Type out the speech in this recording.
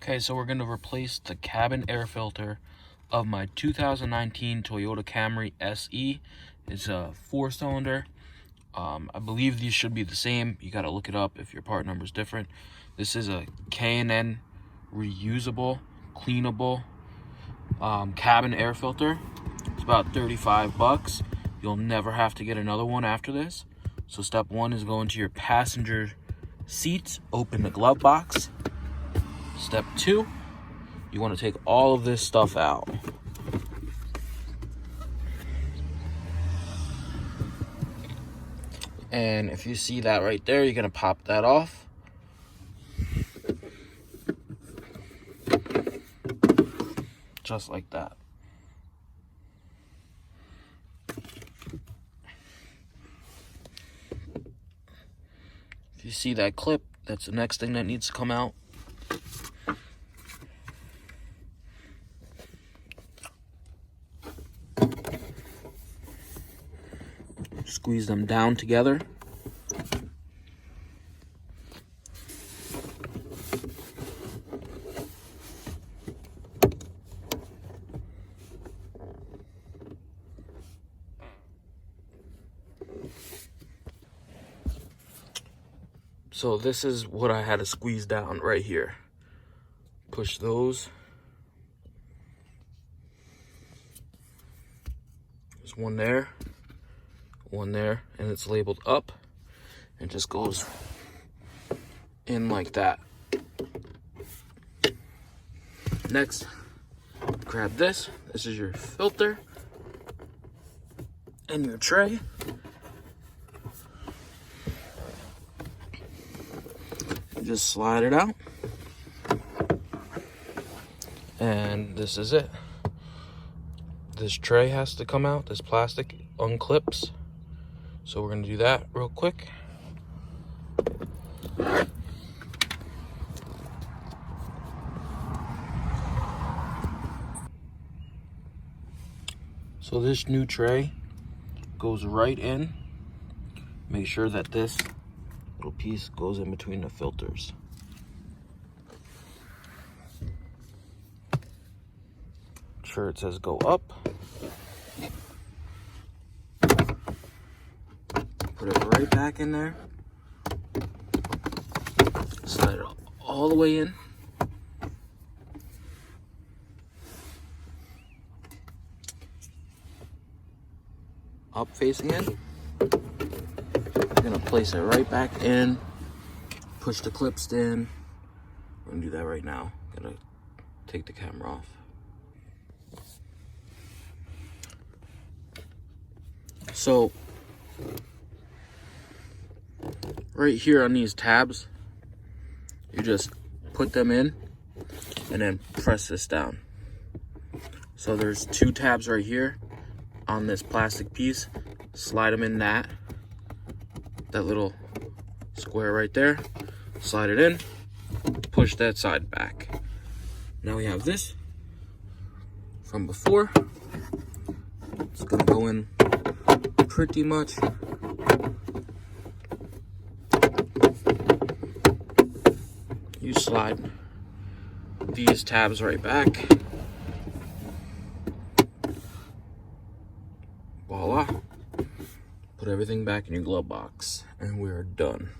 Okay, so we're going to replace the cabin air filter of my 2019 Toyota Camry SE. It's a 4-cylinder. I believe these should be the same. You got to look it up if your part number is different. This is a K&N reusable, cleanable cabin air filter. It's about 35 bucks. You'll never have to get another one after this. So step one is go into your passenger seat, open the glove box. Step two, you want to take all of this stuff out. And if you see that right there, you're going to pop that off. Just like that. If you see that clip, that's the next thing that needs to come out. Squeeze them down together. So this is what I had to squeeze down right here. Push those. There's one there, and it's labeled up. It just goes in like that. Next, grab this. This is your filter and your tray. Just slide it out, and this is it. This tray has to come out. This plastic unclips, so we're going to do that real quick. So this new tray goes right in. Make sure that this little piece goes in between the filters. Sure, it says go up. Put it right back in there. Slide it all the way in. Up facing in. I'm gonna place it right back in, push the clips in. We're gonna do that right now. Gotta take the camera off. So, right here on these tabs, you just put them in and then press this down. So there's 2 tabs right here on this plastic piece. Slide them in that little square right there, slide it in, push that side back. Now we have this from before. It's gonna go in pretty much you slide these tabs right back. Voila. Put everything back in your glove box, and we're done.